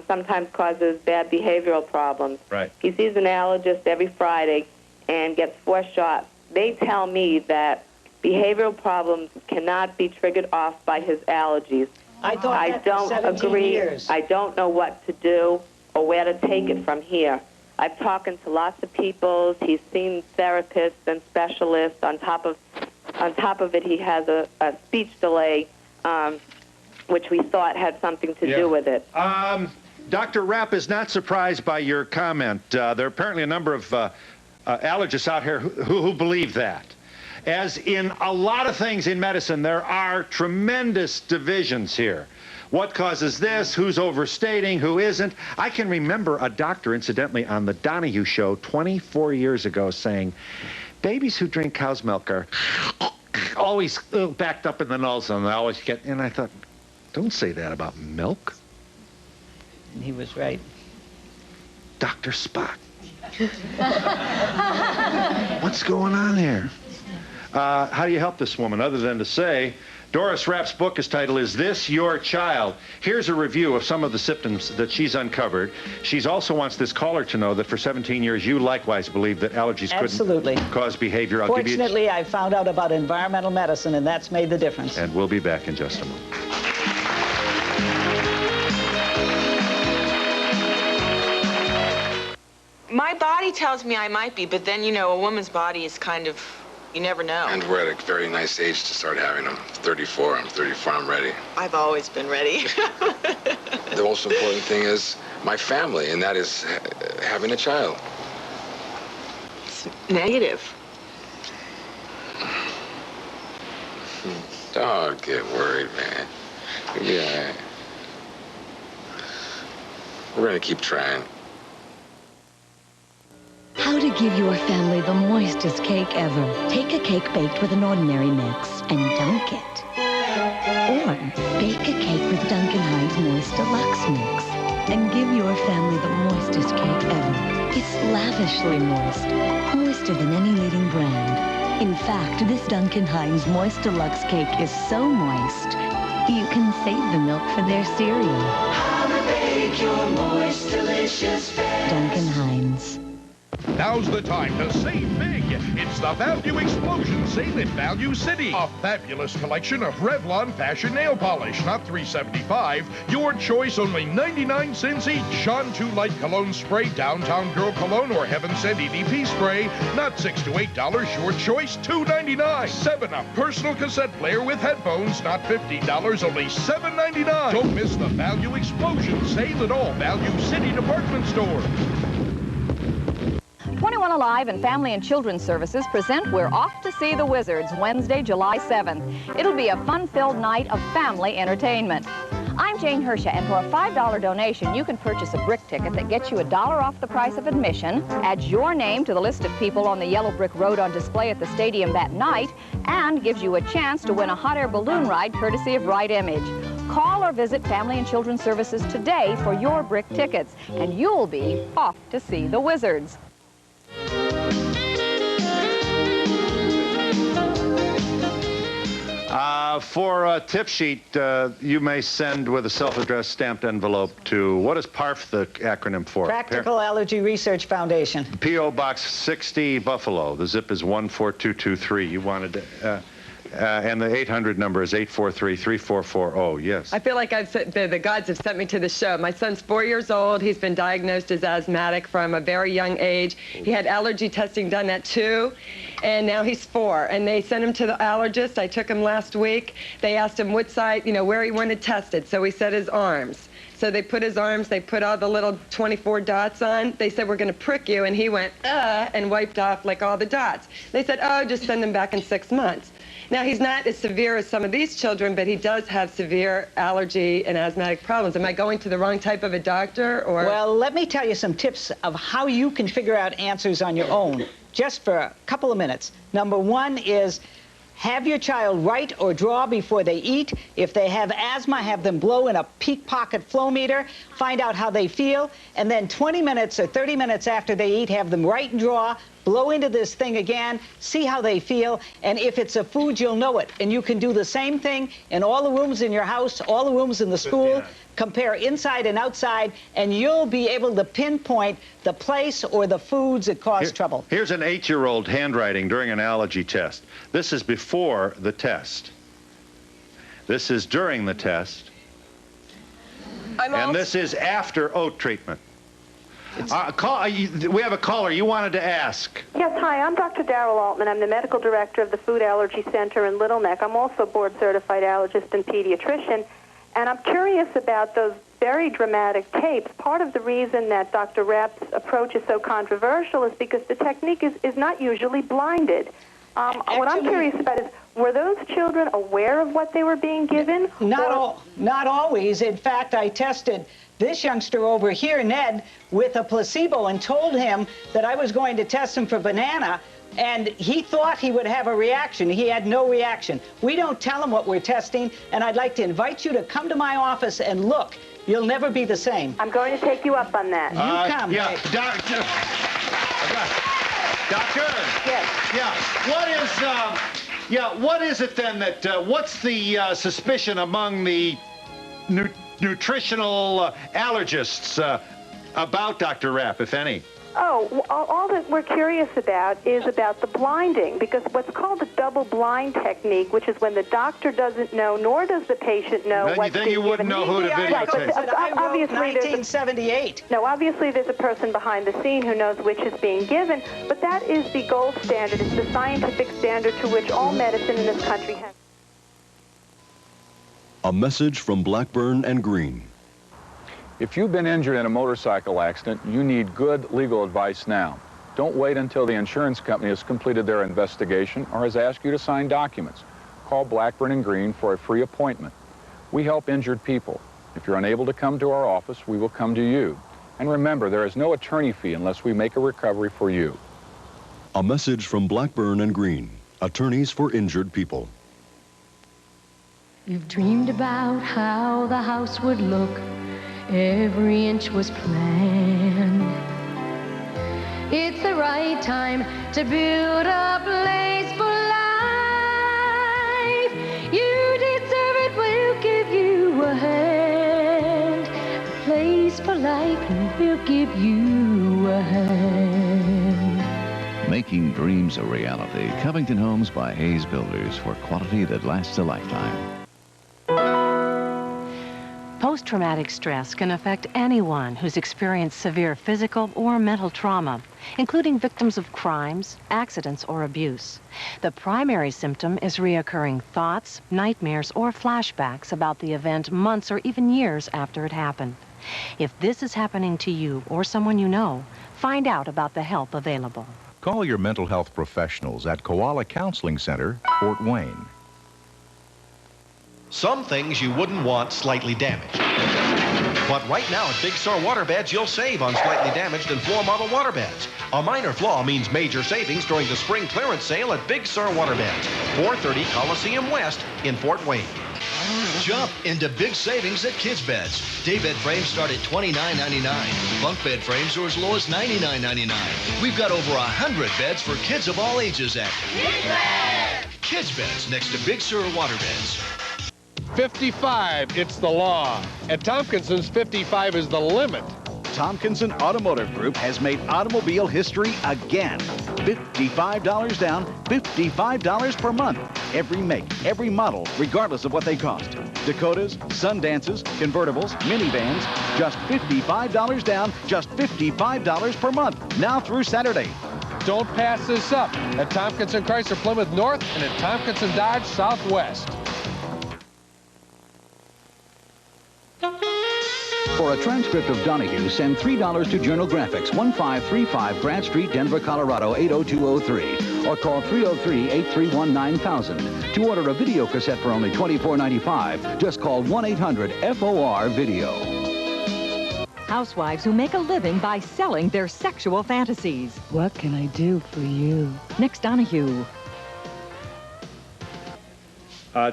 sometimes causes bad behavioral problems. Right. He sees an allergist every Friday and gets 4 shots. They tell me that behavioral problems cannot be triggered off by his allergies. I don't agree. Years. I don't know what to do or where to take it from here. I've talked to lots of people. He's seen therapists and specialists. On top of it, he has a speech delay, which we thought had something to do with it. Dr. Rapp is not surprised by your comment. There are apparently a number of allergists out here who believe that. As in a lot of things in medicine, there are tremendous divisions here. What causes this? Who's overstating? Who isn't? I can remember a doctor, incidentally, on the Donahue show 24 years ago saying, babies who drink cow's milk are always backed up in the nose, and they always get... And I thought, don't say that about milk. And he was right. Dr. Spock. What's going on here? How do you help this woman other than to say, Doris Rapp's book is titled, Is This Your Child? Here's a review of some of the symptoms that she's uncovered. She also wants this caller to know that for 17 years you likewise believe that allergies couldn't cause behavior. I'll give you... Fortunately, I found out about environmental medicine, and that's made the difference. And we'll be back in just a moment. My body tells me I might be, but then, you know, a woman's body is kind of, you never know. And we're at a very nice age to start having them. 34, I'm 34, I'm ready. I've always been ready. The most important thing is my family, and that is having a child. It's negative. Don't get worried, man. You'll be all right. We're gonna keep trying. How to give your family the moistest cake ever, take a cake baked with an ordinary mix and dunk it. Or bake a cake with Duncan Hines Moist Deluxe Mix and give your family the moistest cake ever. It's lavishly moist, moister than any leading brand. In fact, this Duncan Hines Moist Deluxe Cake is so moist, you can save the milk for their cereal. How to bake your moist, delicious best. Duncan Hines. Now's the time to save big. It's the Value Explosion Sale in Value City. A fabulous collection of Revlon Fashion Nail Polish, not $3.75. Your choice, only 99 cents each. On 2 Light Cologne Spray, Downtown Girl Cologne, or Heaven Sent EDP Spray, not $6 to $8. Your choice, $2.99. 7 a personal cassette player with headphones, not $15, only $7.99. Don't miss the Value Explosion Sale at all Value City department stores. 21 Alive and Family and Children's Services present We're Off to See the Wizards, Wednesday, July 7th. It'll be a fun-filled night of family entertainment. I'm Jane Hersha, and for a $5 donation, you can purchase a brick ticket that gets you $1 off the price of admission, adds your name to the list of people on the yellow brick road on display at the stadium that night, and gives you a chance to win a hot air balloon ride courtesy of Right Image. Call or visit Family and Children's Services today for your brick tickets, and you'll be off to see the Wizards. For a tip sheet, you may send with a self-addressed stamped envelope to, what is PARF the acronym for? Practical Allergy Research Foundation. P.O. Box 60, Buffalo. The zip is 14223. You wanted to... and the 800 number is 843-3440. Yes. I feel like the gods have sent me to the show. My son's 4 years old. He's been diagnosed as asthmatic from a very young age. He had allergy testing done at 2, and now he's 4. And they sent him to the allergist. I took him last week. They asked him what side, where he wanted tested. So he said his arms. So they put his arms, they put all the little 24 dots on. They said, we're going to prick you. And he went, and wiped off like all the dots. They said, oh, just send him back in 6 months. Now, he's not as severe as some of these children, but he does have severe allergy and asthmatic problems. Am I going to the wrong type of a doctor, or? Well, let me tell you some tips of how you can figure out answers on your own, just for a couple of minutes. Number 1 is have your child write or draw before they eat. If they have asthma, have them blow in a peak pocket flow meter, find out how they feel, and then 20 minutes or 30 minutes after they eat, have them write and draw, blow into this thing again, see how they feel, and if it's a food, you'll know it. And you can do the same thing in all the rooms in your house, all the rooms in the school, compare inside and outside, and you'll be able to pinpoint the place or the foods that cause trouble. Here's an 8-year-old handwriting during an allergy test. This is before the test. This is during the test. And this is after oat treatment. We have a caller you wanted to ask. Yes, hi, I'm Dr. Darrell Altman. I'm the medical director of the Food Allergy Center in Little Neck. I'm also a board-certified allergist and pediatrician, and I'm curious about those very dramatic tapes. Part of the reason that Dr. Rapp's approach is so controversial is because the technique is not usually blinded. What I'm curious about is, were those children aware of what they were being given? Not always. In fact, I tested this youngster over here, Ned, with a placebo and told him that I was going to test him for banana, and he thought he would have a reaction. He had no reaction. We don't tell him what we're testing, and I'd like to invite you to come to my office and look. You'll never be the same. I'm going to take you up on that. You come. Yeah, Doctor? Yes. What is it then that, what's the suspicion among the nutritional allergists about Dr. Rapp, if any? Oh, all that we're curious about is about the blinding, because what's called the double-blind technique, which is when the doctor doesn't know, nor does the patient know what's being given. Then you wouldn't know who to videotape. Obviously, 1978. No, obviously there's a person behind the scene who knows which is being given, but that is the gold standard. It's the scientific standard to which all medicine in this country has. A message from Blackburn and Green. If you've been injured in a motorcycle accident, you need good legal advice now. Don't wait until the insurance company has completed their investigation or has asked you to sign documents. Call Blackburn and Green for a free appointment. We help injured people. If you're unable to come to our office, we will come to you. And remember, there is no attorney fee unless we make a recovery for you. A message from Blackburn and Green, attorneys for injured people. You've dreamed about how the house would look. Every inch was planned. It's the right time to build a place for life. You deserve it, we'll give you a hand. A place for life, and we'll give you a hand. Making dreams a reality. Covington Homes by Hayes Builders, for quality that lasts a lifetime. Post-traumatic stress can affect anyone who's experienced severe physical or mental trauma, including victims of crimes, accidents, or abuse. The primary symptom is reoccurring thoughts, nightmares, or flashbacks about the event months or even years after it happened. If this is happening to you or someone you know, find out about the help available. Call your mental health professionals at Koala Counseling Center, Fort Wayne. Some things you wouldn't want slightly damaged. But right now at Big Sur Waterbeds, you'll save on slightly damaged and floor model waterbeds. A minor flaw means major savings during the spring clearance sale at Big Sur Waterbeds, 430 Coliseum West in Fort Wayne. Jump into big savings at Kids Beds. Daybed frames start at $29.99. Bunk bed frames are as low as $99.99. We've got over 100 beds for kids of all ages at Kids Beds. Kids Beds, next to Big Sur Waterbeds. 55, it's the law. At Tompkinson's, 55 is the limit. Tompkinson Automotive Group has made automobile history again. $55 down, $55 per month. Every make, every model, regardless of what they cost. Dakotas, Sundances, convertibles, minivans, just $55 down, just $55 per month. Now through Saturday. Don't pass this up at Tompkinson Chrysler Plymouth North and at Tompkinson Dodge Southwest. For a transcript of Donahue, send $3 to Journal Graphics, 1535 Grant Street, Denver, Colorado, 80203. Or call 303-831-9000. To order a video cassette for only $24.95, just call 1-800-FOR-VIDEO. Housewives who make a living by selling their sexual fantasies. What can I do for you? Next, Donahue.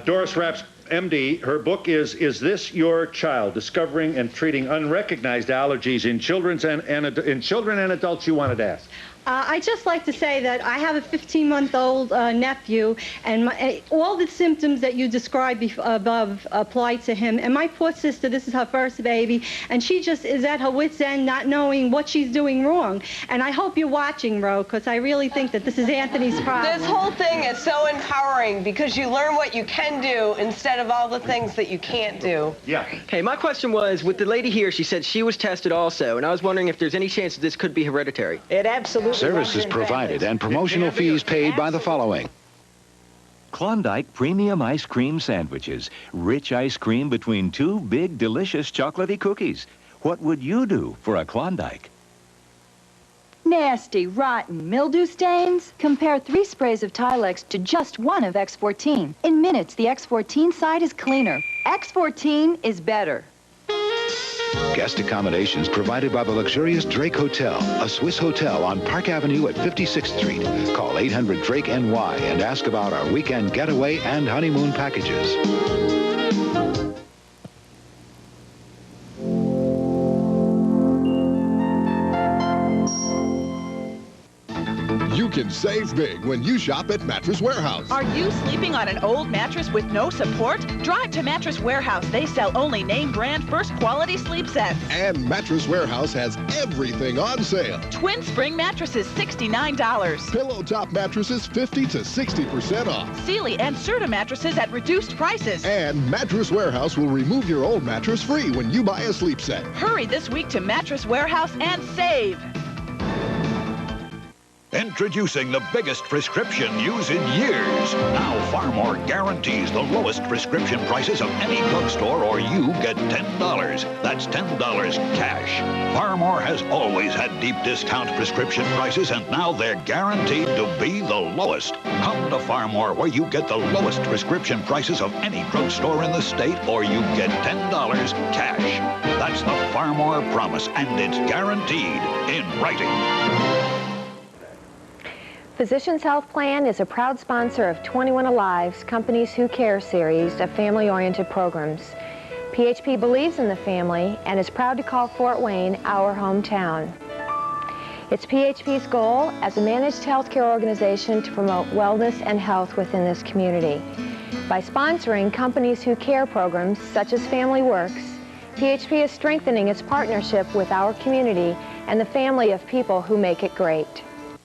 Doris Rapps, MD, her book is This Your Child? Discovering and Treating Unrecognized Allergies in Children and Adults. You wanted to ask. I'd just like to say that I have a 15-month-old nephew, and all the symptoms that you described above apply to him. And my poor sister, this is her first baby, and she just is at her wit's end, not knowing what she's doing wrong. And I hope you're watching, Ro, because I really think that this is Anthony's problem. This whole thing is so empowering because you learn what you can do instead of all the things that you can't do. Yeah. Hey, my question was, with the lady here, she said she was tested also, and I was wondering if there's any chance that this could be hereditary. It absolutely Services provided and promotional fees paid by the following. Klondike Premium Ice Cream Sandwiches. Rich ice cream between two big, delicious chocolatey cookies. What would you do for a Klondike? Nasty, rotten mildew stains? Compare 3 sprays of Tilex to just 1 of X14. In minutes, the X14 side is cleaner. X14 is better. Guest accommodations provided by the luxurious Drake Hotel, a Swiss hotel on Park Avenue at 56th Street. Call 800-DRAKE-NY and ask about our weekend getaway and honeymoon packages. You can save big when you shop at Mattress Warehouse. Are you sleeping on an old mattress with no support? Drive to Mattress Warehouse. They sell only name brand first quality sleep sets. And Mattress Warehouse has everything on sale. Twin spring mattresses, $69. Pillow top mattresses, 50 to 60% off. Sealy and Serta mattresses at reduced prices. And Mattress Warehouse will remove your old mattress free when you buy a sleep set. Hurry this week to Mattress Warehouse and save. Introducing the biggest prescription news in years. Now Farmore guarantees the lowest prescription prices of any drugstore, or you get $10. That's $10 cash. Farmore has always had deep discount prescription prices, and now they're guaranteed to be the lowest. Come to Farmore, where you get the lowest prescription prices of any drugstore in the state, or you get $10 cash. That's the Farmore promise, and it's guaranteed in writing. Physicians Health Plan is a proud sponsor of 21 Alive's Companies Who Care series of family-oriented programs. PHP believes in the family and is proud to call Fort Wayne our hometown. It's PHP's goal as a managed healthcare organization to promote wellness and health within this community. By sponsoring Companies Who Care programs such as Family Works, PHP is strengthening its partnership with our community and the family of people who make it great.